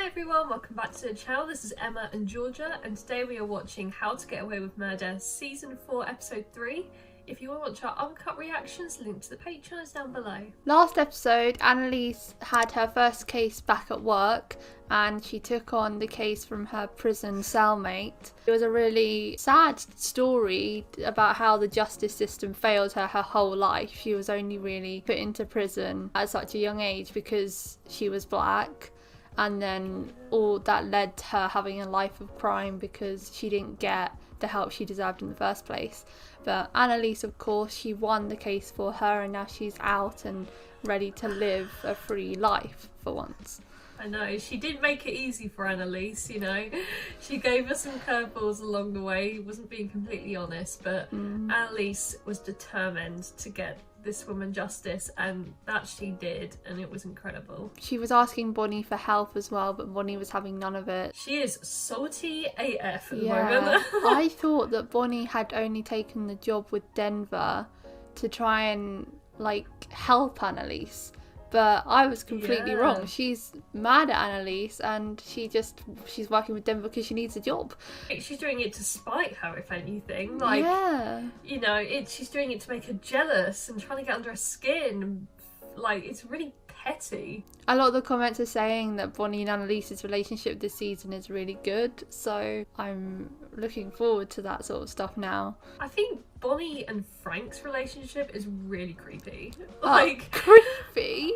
everyone, welcome back to the channel. This is Emma and Georgia, and today we are watching How to Get Away with Murder Season 4 Episode 3. If you want to watch our uncut reactions, link to the Patreon is down below. Last episode, Annalise had her first case back at work and she took on the case from her prison cellmate. It was a really sad story about how the justice system failed her whole life. She was only really put into prison at such a young age because she was black. And then all that led to her having a life of crime because she didn't get the help she deserved in the first place. But Annalise, of course, she won the case for her and now she's out and ready to live a free life for once. I know, she did make it easy for Annalise, you know. She gave us some curveballs along the way, wasn't being completely honest, but Annalise was determined to get this woman justice, and that she did, and it was incredible. She was asking Bonnie for help as well, but Bonnie was having none of it. She is salty AF at the moment. I thought that Bonnie had only taken the job with Denver to try and help Annalise, but I was completely wrong. She's mad at Annalise and she's working with Denver because she needs a job. She's doing it to spite her, if anything. You know, she's doing it to make her jealous and trying to get under her skin. It's really petty. A lot of the comments are saying that Bonnie and Annalise's relationship this season is really good, so I'm looking forward to that sort of stuff now. I think Bonnie and Frank's relationship is really creepy. Creepy?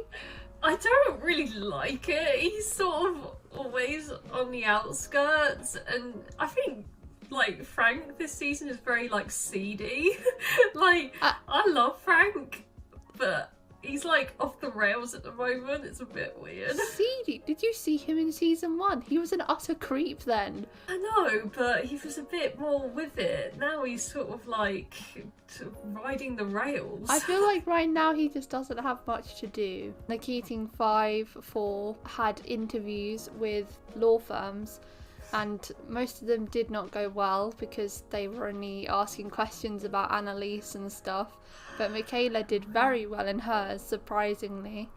I don't really like it. He's sort of always on the outskirts, and I think Frank this season is very seedy. I love Frank, but he's off the rails at the moment. It's a bit weird. Seedy? Did you see him in season 1? He was an utter creep then. I know, but he was a bit more with it. Now he's sort of riding the rails. I feel like right now he just doesn't have much to do. The Keating 5-4 had interviews with law firms, and most of them did not go well because they were only asking questions about Annalise and stuff. But Michaela did very well in hers, surprisingly.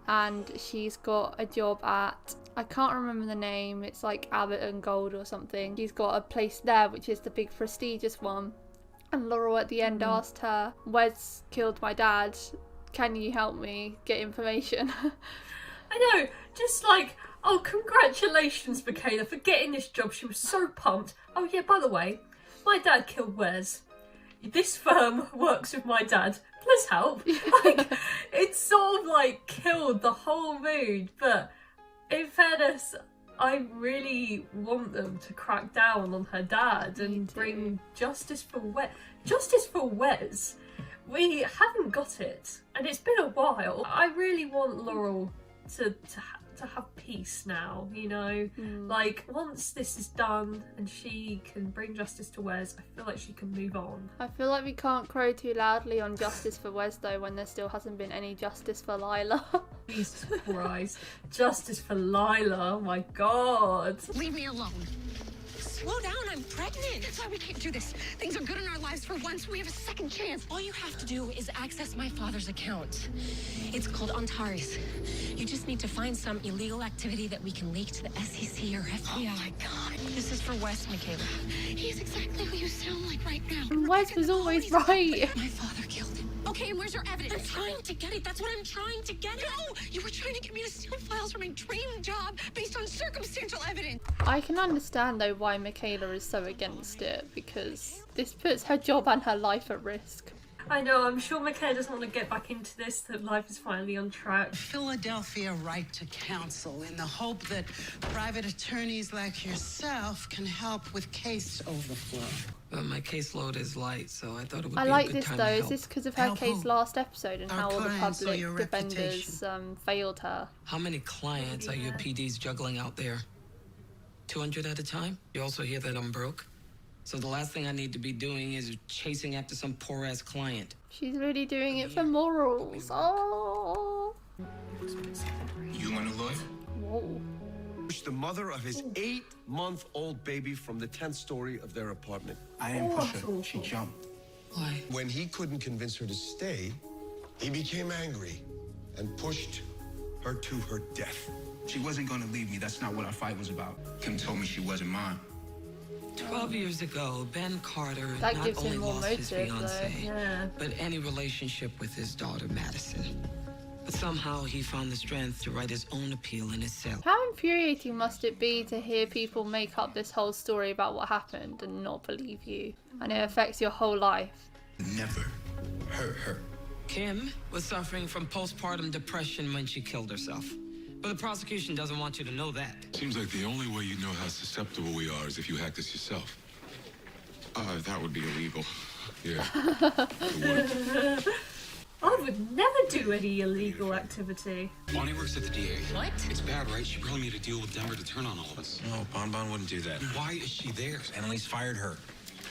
And she's got a job at, I can't remember the name, it's aberrant or something. She's got a place there, which is the big prestigious one. And Laurel at the end asked her, "Wes killed my dad, can you help me get information?" I know, just oh, congratulations, Michaela, for getting this job. She was so pumped. Oh yeah, by the way, my dad killed Wes. This firm works with my dad. Please help. It's sort of killed the whole mood. But in fairness, I really want them to crack down on her dad and bring justice for Wes. Justice for Wes. We haven't got it, and it's been a while. I really want Laurel to have peace now, you know? Once this is done and she can bring justice to Wes, I feel like she can move on. I feel like we can't crow too loudly on justice for Wes though when there still hasn't been any justice for Lila. Jesus Christ. Justice for Lila, oh my god. Leave me alone. Slow down, I'm pregnant. That's why we can't do this. Things are good in our lives for once. We have a second chance. All you have to do is access my father's account. It's called Antares. You just need to find some illegal activity that we can leak to the SEC or FBI. Oh my god. This is for Wes, Michaela. He's exactly who you sound like right now. And Wes was always right. My father killed him. Okay, and where's your evidence? I'm trying to get it. That's what I'm trying to get. No! You were trying to get me to steal files from my dream job based on circumstantial evidence. I can understand though why Michaela is so against it, because this puts her job and her life at risk. I know, I'm sure Michaela doesn't want to get back into this, that life is finally on track. Philadelphia right to counsel in the hope that private attorneys like yourself can help with case overflow. Well, my caseload is light, so I thought it would I be like a good this time though. to Is help. this because of her case last episode and how all the clients or public your defenders failed her? How many clients are your PDs juggling out there? 200 at a time? You also hear that I'm broke? So the last thing I need to be doing is chasing after some poor-ass client. She's really doing it for morals. Oh. You want a lawyer? Whoa. The mother of his 8-month-old baby from the 10th story of their apartment. I didn't push her. She jumped. Why? When he couldn't convince her to stay, he became angry and pushed her to her death. She wasn't gonna leave me. That's not what our fight was about. Kim told me she wasn't mine. 12 years ago, Ben Carter That not gives him only more lost his motive, though. fiancée, Yeah. but any relationship with his daughter, Madison. But somehow he found the strength to write his own appeal in his cell. How infuriating must it be to hear people make up this whole story about what happened and not believe you? And it affects your whole life. Never hurt her. Kim was suffering from postpartum depression when she killed herself. But the prosecution doesn't want you to know that. Seems like the only way you know how susceptible we are is if you hack this yourself. That would be illegal. Yeah. It would. I would never do any illegal activity. Bonnie works at the DA. What? It's bad, right? She probably made a deal with Denver to turn on all of us. No, Bon wouldn't do that. Why is she there? Annalise fired her.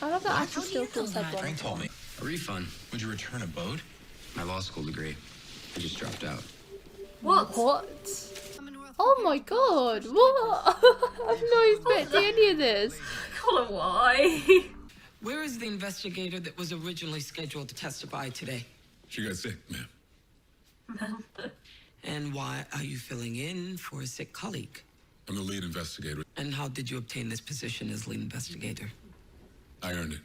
I love that How Ashley do still you know calls her that? Bonnie. Frank told me. A refund. Would you return a boat? My law school degree. I just dropped out. What? What? Oh my god, what? I'm not expecting any of this. Colin, why? Where is the investigator that was originally scheduled to testify today? She got sick, ma'am. And why are you filling in for a sick colleague? I'm the lead investigator. And how did you obtain this position as lead investigator? I earned it.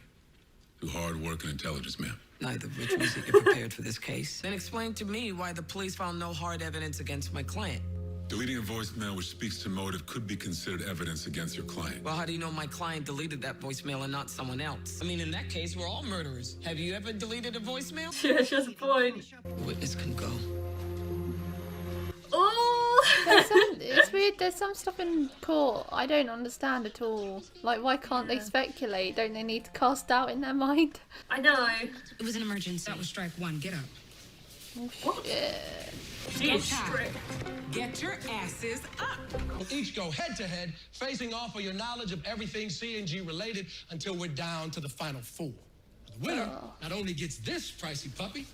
Through hard work and intelligence, ma'am. Neither of which means that you're prepared for this case. Then explain to me why the police found no hard evidence against my client. Deleting a voicemail which speaks to motive could be considered evidence against your client. Well, how do you know my client deleted that voicemail and not someone else? I mean, in that case, we're all murderers. Have you ever deleted a voicemail? Yeah, she has a point. The witness can go. Oh! It's weird, there's some stuff in court I don't understand at all. Like, why can't they speculate? Don't they need to cast doubt in their mind? I know. It was an emergency. That was strike one. Get up. Oh shit. She is strict. Get your asses up! Each go head to head, facing off for your knowledge of everything CNG related until we're down to the final four. The winner not only gets this pricey puppy,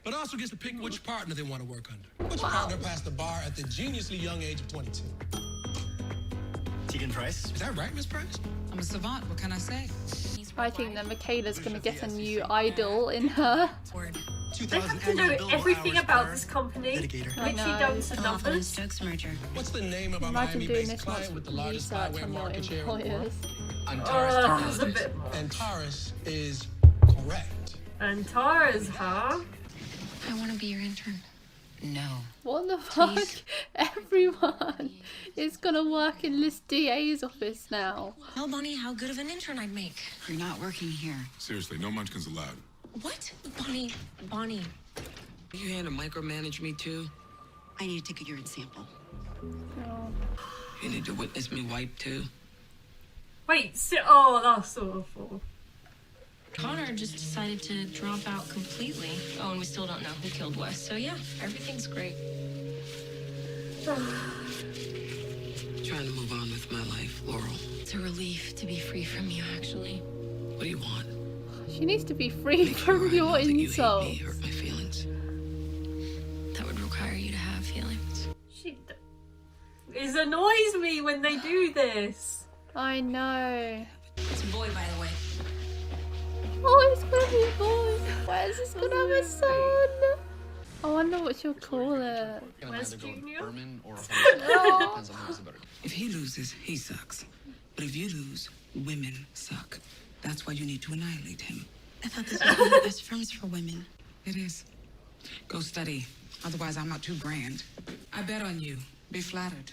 but also gets to pick which partner they want to work under. Which partner passed the bar at the geniusly young age of 22. Tegan Price? Is that right, Miss Price? I'm a savant. What can I say? I think that Michaela's gonna get a new idol in her. Word. They have to know everything about this company. Literally down to numbers. Stokes merger. What's the name of our Imagine doing Miami-based this much client with the largest research spyware on your market share in the world? employers. Oh, that's a bit much. Antares is correct. And Tara's, huh? I want to be your intern. No. What the fuck? Please. Everyone is gonna work in this DA's office now. Tell Bonnie how good of an intern I'd make. You're not working here. Seriously, no munchkins allowed. What? Bonnie. You here to micromanage me too? I need to take a urine sample. Oh. You need to witness me wipe too? Wait, oh, that's awful. Connor just decided to drop out completely. Oh, and we still don't know who killed Wes. So yeah, everything's great. Trying to move on with my life, Laurel. It's a relief to be free from you, actually. What do you want? She needs to be free Make from sure I your know that you hate me, insults. hurt my feelings. That would require you to have feelings. It annoys me when they do this. I know. It's a boy, by the way. Oh, it's gonna be a boy. Where's this gonna have a son? I wonder what she'll call it. Where's Junior? Oh. If he loses, he sucks. But if you lose, women suck. That's why you need to annihilate him. I thought this was one of the best firms for women. It is. Go study. Otherwise, I'm not too grand. I bet on you. Be flattered.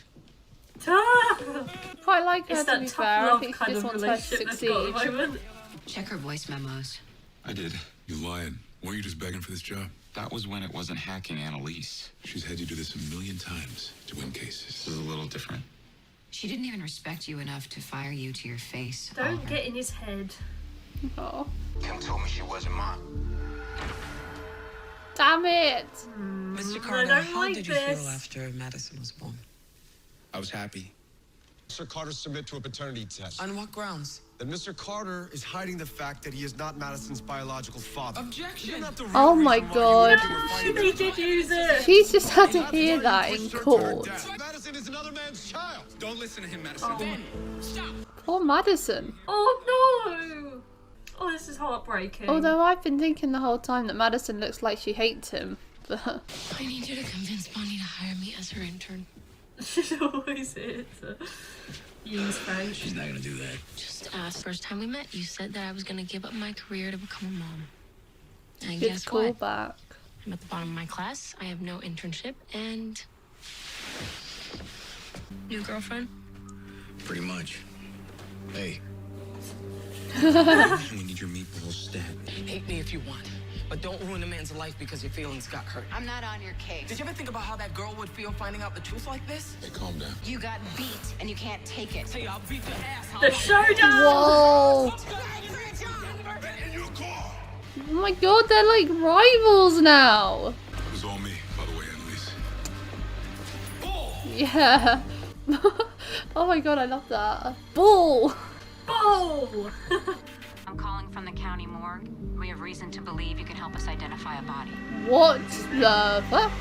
Quite like her It's to that be tough fair. I love think she kind just of wants her to relationship they've got at the succeed. moment. Check her voice memos. I did. You lying. Weren't you just begging for this job? That was when it wasn't hacking Annalise. She's had you do this a million times to win cases. This is a little different. She didn't even respect you enough to fire you to your face. Don't get in his head. Oh. Kim told me she wasn't mine. Damn it! Mr. I Carter, don't how like did you this. feel after Madison was born? I was happy. Mr. Carter submit to a paternity test. On what grounds? That Mr. Carter is hiding the fact that he is not Madison's biological father. Objection! Isn't that the real Oh my reason why God. you and Kim were fighting They the did use it. She's just had to That's hear why that you in pushed her to her court. death. Madison is another man's child. Don't listen to him, Madison. Ben, stop! Poor Madison. Oh no! Oh, this is heartbreaking. Although I've been thinking the whole time that Madison looks like she hates him. But I need you to convince Bonnie to hire me as her intern. She's always here to use Frank. She's not gonna do that. Just ask. First time we met, you said that I was gonna give up my career to become a mom. And Good guess what? callback. I'm at the bottom of my class. I have no internship and new girlfriend. Pretty much. Hey. We need your meatballs stabbed. Hate me if you want, but don't ruin a man's life because your feelings got hurt. I'm not on your case. Did you ever think about how that girl would feel finding out the truth like this? Hey, calm down. You got beat and you can't take it. Hey, I'll beat your ass. The showdown! Whoa! Oh my god, they're like rivals now. It was all me, by the way, Annalise. Yeah. Oh my god, I love that. Bull! Bull! I'm calling from the county morgue. We have reason to believe you can help us identify a body. What the fuck?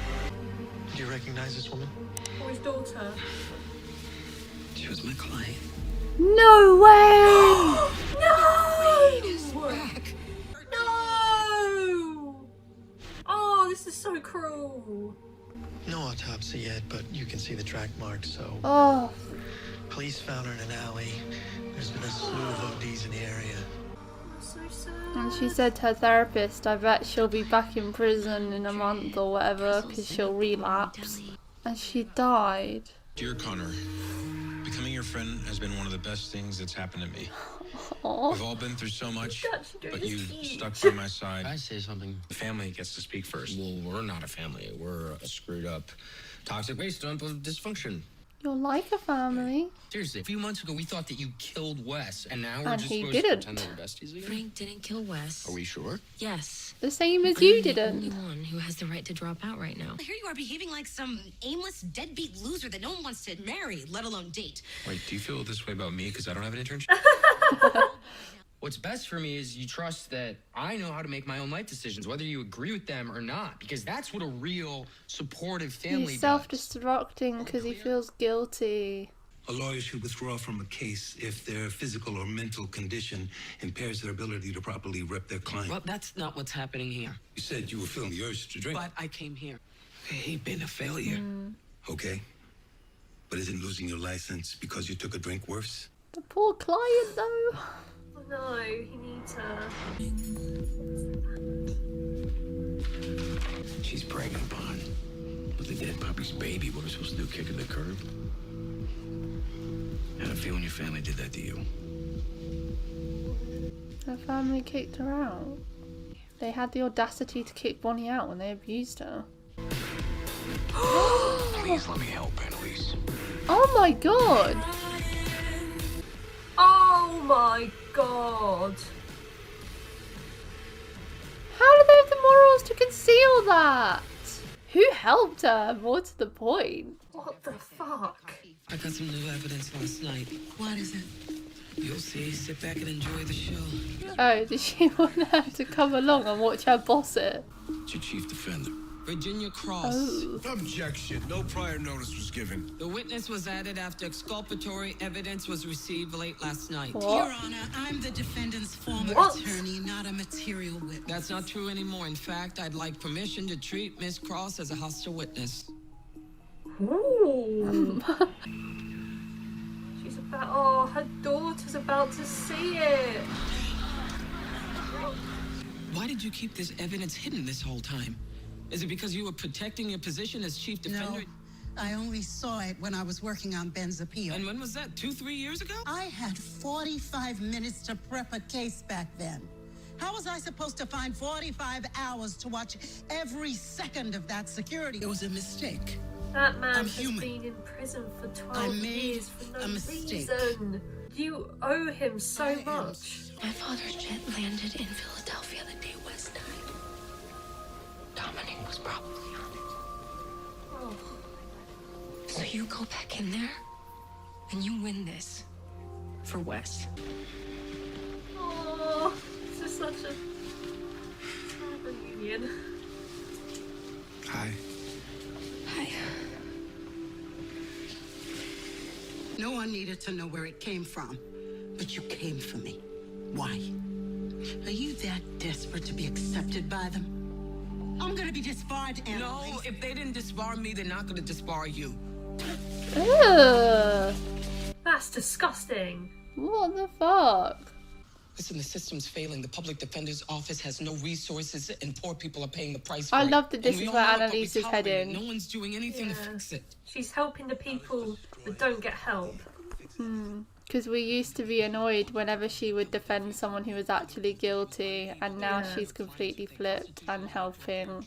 Do you recognize this woman? Or his daughter. She was my client. No way! No! No! Oh, this is so cruel. No autopsy yet, but you can see the track marks, so... Oh. Police found her in an alley. There's been a slew of ODs in the area. So sad. And she said to her therapist, I bet she'll be back in prison in a month or whatever, because she'll relapse. And she died. Dear Connor, becoming your friend has been one of the best things that's happened to me. Aww. We've all been through so much, but you huge. stuck by my side. Can I say something? The family gets to speak first. Well, we're not a family. We're a screwed up, toxic waste dump of dysfunction. You're like a family. Seriously, a few months ago we thought that you killed Wes, and now we're And just he supposed didn't. to pretend that we're besties again? Frank didn't kill Wes. Are we sure? Yes. The same as I'm you the only didn't. one who has the right to drop out right now. Here you are behaving like some aimless, deadbeat loser that no one wants to marry, let alone date. Wait, do you feel this way about me because I don't have an internship? What's best for me is you trust that I know how to make my own life decisions, whether you agree with them or not, because that's what a real supportive family He's does. self-destructing because he feels guilty. A lawyer should withdraw from a case if their physical or mental condition impairs their ability to properly rep their client. Well, that's not what's happening here. You said you were feeling the urge to drink. But I came here. Hey, been a failure. Okay. But isn't losing your license because you took a drink worse? The poor client though. Oh no, he needs her. She's pregnant upon with the dead puppy's baby. What are we supposed to do, kick her to the curb? Had a feeling your family did that to you. Her family kicked her out. They had the audacity to kick Bonnie out when they abused her. Please let me help, Annalise. Oh my god! Oh my god. How do they have the morals to conceal that? Who helped her? More to the point. What the fuck? I got some new evidence last night. What is it? You'll see. Sit back and enjoy the show. Oh, did she want her to come along and watch her boss it? It's your chief defender. Virginia Cross. Oh. Objection. No prior notice was given. The witness was added after exculpatory evidence was received late last night. What? Your Honor, I'm the defendant's former What? attorney, not a material witness. That's not true anymore. In fact, I'd like permission to treat Miss Cross as a hostile witness. Ooh. She's about. Oh, her daughter's about to see it. Why did you keep this evidence hidden this whole time? Is it because you were protecting your position as chief defender? No, I only saw it when I was working on Ben's appeal. And when was that? 2-3 years ago? I had 45 minutes to prep a case back then. How was I supposed to find 45 hours to watch every second of that security? It was a mistake. That man I'm has human. been in prison for I 12 made years for no a mistake. reason. You owe him so much. My father's jet landed in Philadelphia the day Wes died. Dominic was probably on it. Oh. So you go back in there and you win this for Wes. Oh, this is such a sad reunion. Hi. Hi. No one needed to know where it came from, but you came for me. Why? Are you that desperate to be accepted by them? I'm gonna be disbarred, Annalise. No, if they didn't disbar me, they're not going to disbar you. Ugh. That's disgusting. What the fuck? Listen, the system's failing. The public defender's office has no resources, and poor people are paying the price for I it. love that this And we is all where know it, but we Annalise is tolerate it. heading. No one's doing anything to fix it. She's helping the people that don't get help. Because we used to be annoyed whenever she would defend someone who was actually guilty, and now she's completely flipped and helping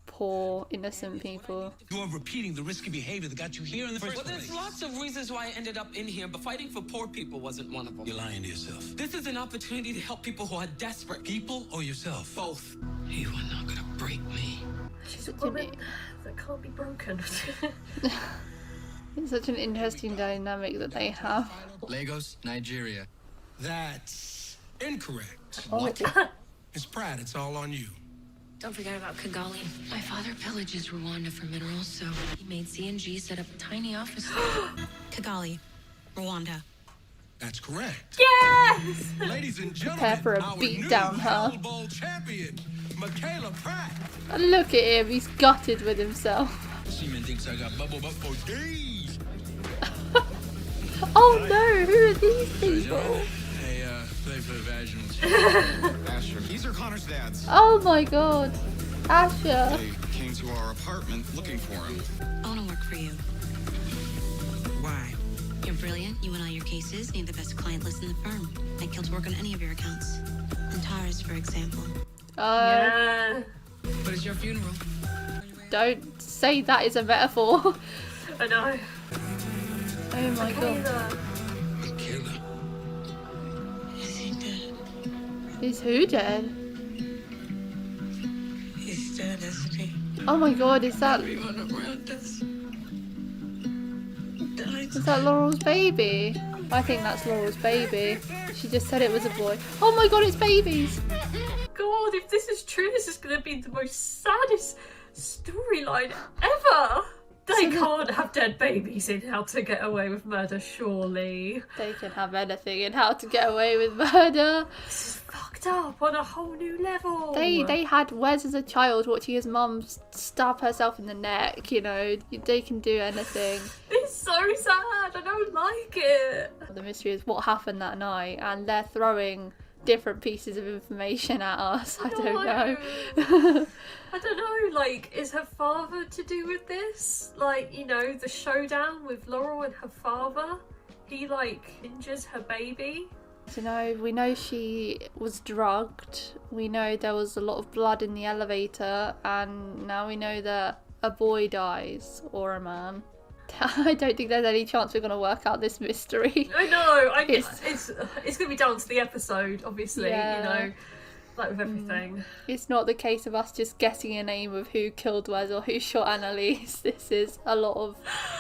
poor innocent people. You're repeating the risky behavior that got you here in the first Well, place. there's lots of reasons why I ended up in here, but fighting for poor people wasn't one of them. You're lying to yourself. This is an opportunity to help people who are desperate. People or yourself? Both. You are not gonna break me. She's a woman that can't be broken. It's such an interesting dynamic that they have. Lagos, Nigeria. That's incorrect. Oh. It's Pratt, it's all on you. Don't forget about Kigali. My father pillages Rwanda for minerals, so he made CNG set up a tiny office there. Kigali, Rwanda. That's correct. Yes! Ladies and Prepare gentlemen, for a our beat new down, huh? Power Bowl champion, Michaela Pratt. And look at him, he's gutted with himself. Seaman thinks I got bubble butt for days. Oh no, who are these people? Hey, play for the vaginals. Asher, these are Connor's dads. Oh my god, Asher. They came to our apartment looking for him. I want to work for you. Why? You're brilliant. You win all your cases. You have the best client list in the firm. I'd kill to work on any of your accounts. Antares, for example. Yeah. But it's your funeral. Don't say that is a metaphor. I know. Oh my god. Michaela. Is he dead? Is who dead? He's dead, isn't he? Oh my god, is that Laurel's baby? I think that's Laurel's baby. She just said it was a boy. Oh my god, it's babies! God, if this is true, this is going to be the most saddest storyline ever. They can't have dead babies in How to Get Away with Murder, surely. They can have anything in How to Get Away with Murder. This is fucked up on a whole new level. They had Wes as a child watching his mum stab herself in the neck, you know. They can do anything. It's so sad. I don't like it. The mystery is what happened that night, and they're throwing different pieces of information at us. I don't know. I don't know, like, is her father to do with this? Like, you know, the showdown with Laurel and her father? He, like, injures her baby? You know, we know she was drugged. We know there was a lot of blood in the elevator, and now we know that a boy dies, or a man. I don't think there's any chance we're going to work out this mystery. I know. It's going to be down to the episode, obviously. Yeah. You know, like with everything. It's not the case of us just guessing a name of who killed Wes or who shot Annalise. This is a lot of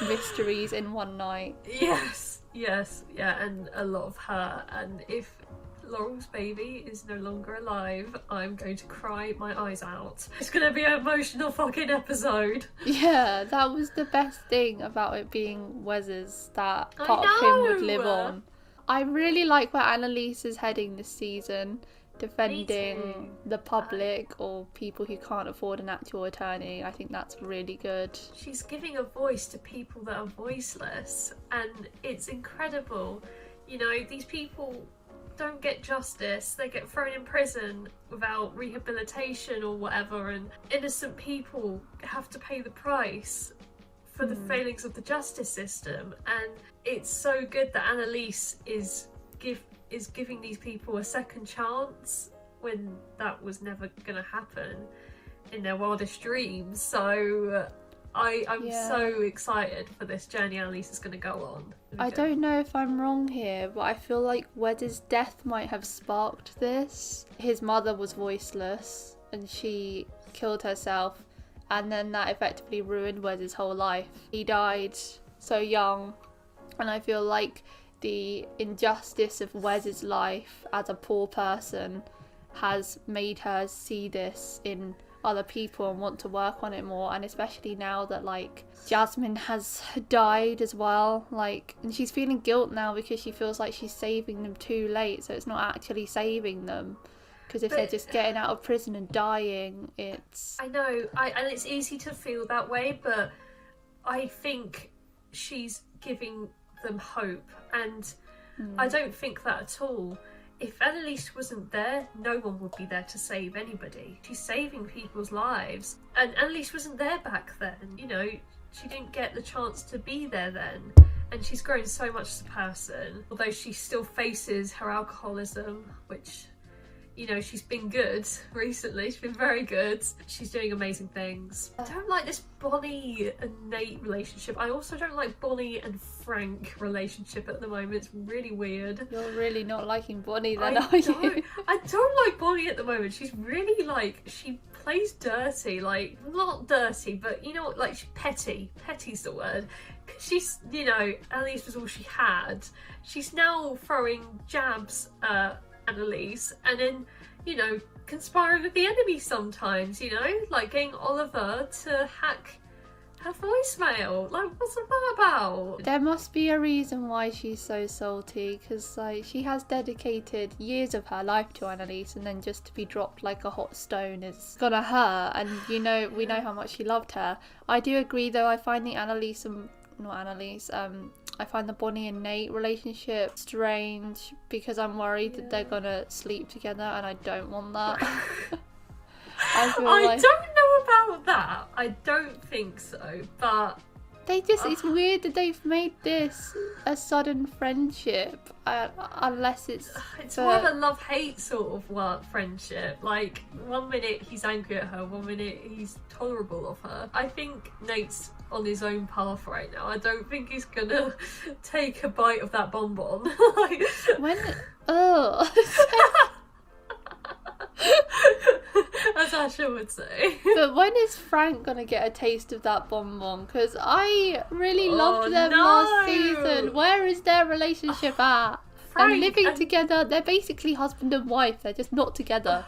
mysteries in one night. Yes, yeah, and a lot of her. And if Laurel's baby is no longer alive, I'm going to cry my eyes out. It's going to be an emotional fucking episode. Yeah, that was the best thing about it being Wes's, that part of him would live on. I really like where Annalise is heading this season, defending the public or people who can't afford an actual attorney. I think that's really good. She's giving a voice to people that are voiceless, and it's incredible. You know, these people don't get justice, they get thrown in prison without rehabilitation or whatever, and innocent people have to pay the price for the failings of the justice system. And it's so good that Annalise is giving these people a second chance when that was never going to happen in their wildest dreams. So I'm so excited for this journey Annalise is going to go on. I don't know if I'm wrong here, but I feel like Wes's death might have sparked this. His mother was voiceless and she killed herself, and then that effectively ruined Wes's whole life. He died so young, and I feel like the injustice of Wes's life as a poor person has made her see this in other people and want to work on it more. And especially now that, like, Jasmine has died as well, like, and she's feeling guilt now because she feels like she's saving them too late, so it's not actually saving them, because if they're just getting out of prison and dying, it's... I know, and it's easy to feel that way, but I think she's giving them hope, and I don't think that at all. If Annalise wasn't there, no one would be there to save anybody. She's saving people's lives, and Annalise wasn't there back then. You know, she didn't get the chance to be there then, and she's grown so much as a person. Although she still faces her alcoholism, which, you know, she's been good recently. She's been very good. She's doing amazing things. I don't like this Bonnie and Nate relationship. I also don't like Bonnie and Frank relationship at the moment. It's really weird. You're really not liking Bonnie then, are you? I don't like Bonnie at the moment. She's really like, she plays dirty. Like, not dirty, but you know what, like, she's petty. Petty's the word. Because she's, you know, Annalise was all she had. She's now throwing jabs at Annalise, and then, you know, conspiring with the enemy sometimes, you know, like getting Oliver to hack her voicemail. Like, what's that about? There must be a reason why she's so salty, because like she has dedicated years of her life to Annalise, and then just to be dropped like a hot stone is gonna hurt. And you know, we know how much she loved her. I do agree though, I find the I find the Bonnie and Nate relationship strange, because I'm worried that they're gonna sleep together, and I don't want that. I don't know about that. I don't think so, but they just, it's weird that they've made this a sudden friendship, unless it's more of a love-hate sort of work friendship. Like, one minute he's angry at her, one minute he's tolerable of her. I think Nate's on his own path right now. I don't think he's gonna take a bite of that bonbon. As Asha would say. But when is Frank gonna get a taste of that bonbon? Because I really loved them last season. Where is their relationship at? They're living together. They're basically husband and wife. They're just not together.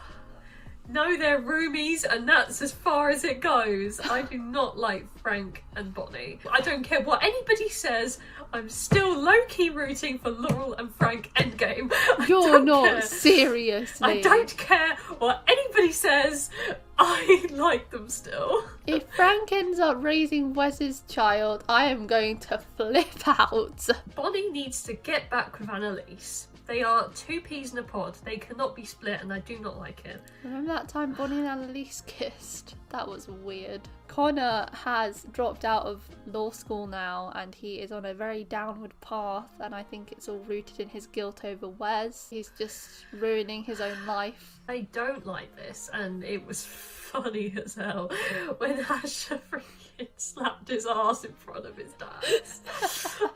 No, they're roomies, and that's as far as it goes. I do not like Frank and Bonnie. I don't care what anybody says. I'm still low-key rooting for Laurel and Frank endgame. You're not, seriously. I don't care what anybody says. I like them still. If Frank ends up raising Wes's child, I am going to flip out. Bonnie needs to get back with Annalise. They are two peas in a pod. They cannot be split, and I do not like it. Remember that time Bonnie and Annalise kissed? That was weird. Connor has dropped out of law school now, and he is on a very downward path, and I think it's all rooted in his guilt over Wes. He's just ruining his own life. I don't like this, and it was funny as hell when Asher freaking slapped his ass in front of his dad.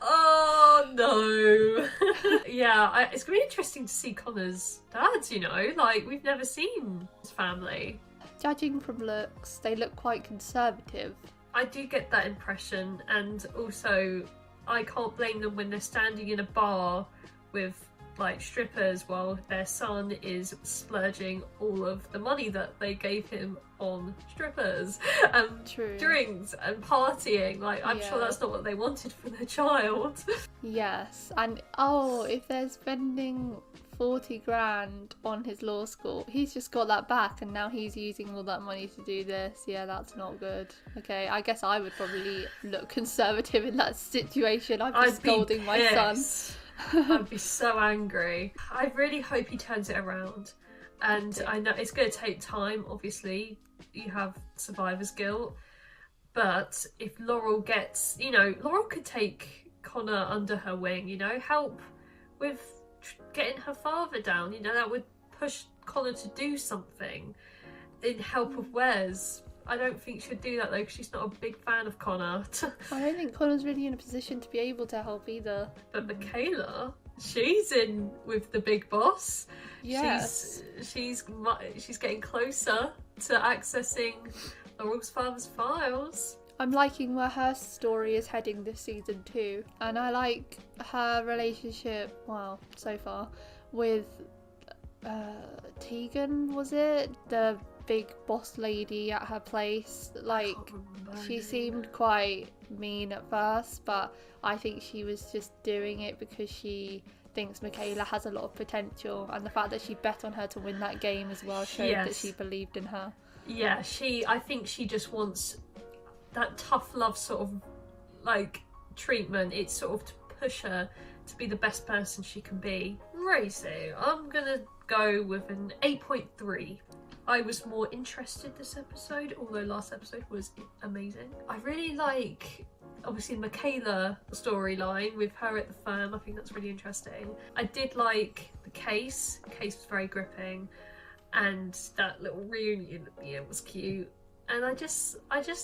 Oh no. Yeah, it's gonna be interesting to see Connor's dads, you know, like, we've never seen his family. Judging from looks, they look quite conservative. I do get that impression, and also I can't blame them when they're standing in a bar with like strippers while their son is splurging all of the money that they gave him on strippers and drinks and partying. Like, I'm sure that's not what they wanted for their child. Yes, and if they're spending 40 grand on his law school, he's just got that back, and now he's using all that money to do this. Yeah, that's not good. Okay, I guess I would probably look conservative in that situation. I'd be scolding my son. I'd be so angry. I really hope he turns it around, and I know it's going to take time. Obviously, you have survivor's guilt, but if Laurel gets, you know, Laurel could take Connor under her wing, you know, help with getting her father down, you know, that would push Connor to do something in help of Wes. I don't think she'd do that though, because she's not a big fan of Connor. I don't think Connor's really in a position to be able to help either. But Michaela, she's in with the big boss. Yes. She's getting closer to accessing Laurel's father's files. I'm liking where her story is heading this season too, and I like her relationship, well, so far, with Tegan, was it? The big boss lady at her place. Like, she seemed quite mean at first, but I think she was just doing it because she thinks Michaela has a lot of potential, and the fact that she bet on her to win that game as well showed that she believed in her. Yeah, I think she just wants that tough love sort of, like, treatment. It's sort of to push her to be the best person she can be. Right, so I'm gonna go with an 8.3. I was more interested this episode, although last episode was amazing. I really like, obviously, Michaela storyline with her at the firm. I think that's really interesting. I did like the case. The case was very gripping, and that little reunion at the end was cute. And I just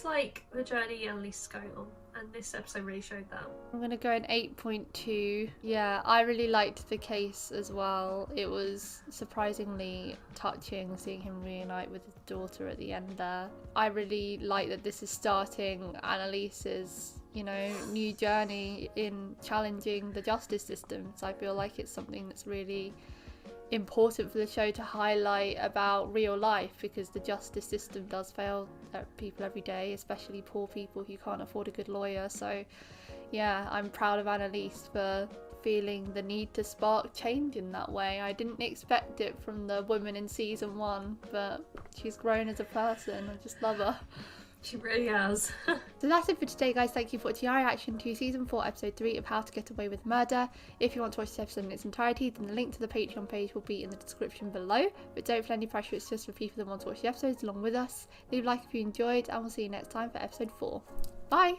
like the journey Annalise is going on, and this episode really showed that. I'm gonna go an 8.2. Yeah, I really liked the case as well. It was surprisingly touching seeing him reunite with his daughter at the end there. I really like that this is starting Annalise's, you know, new journey in challenging the justice system. So I feel like it's something that's really important for the show to highlight about real life, because the justice system does fail people every day, especially poor people who can't afford a good lawyer. So yeah, I'm proud of Annalise for feeling the need to spark change in that way. I didn't expect it from the woman in season 1, but she's grown as a person. I just love her. She really has. So that's it for today, guys. Thank you for watching our reaction to season 4 episode 3 of How to Get Away with Murder. If you want to watch this episode in its entirety, then the link to the Patreon page will be in the description below, but don't feel any pressure. It's just for people that want to watch the episodes along with us. Leave a like if you enjoyed, and we'll see you next time for episode 4. Bye.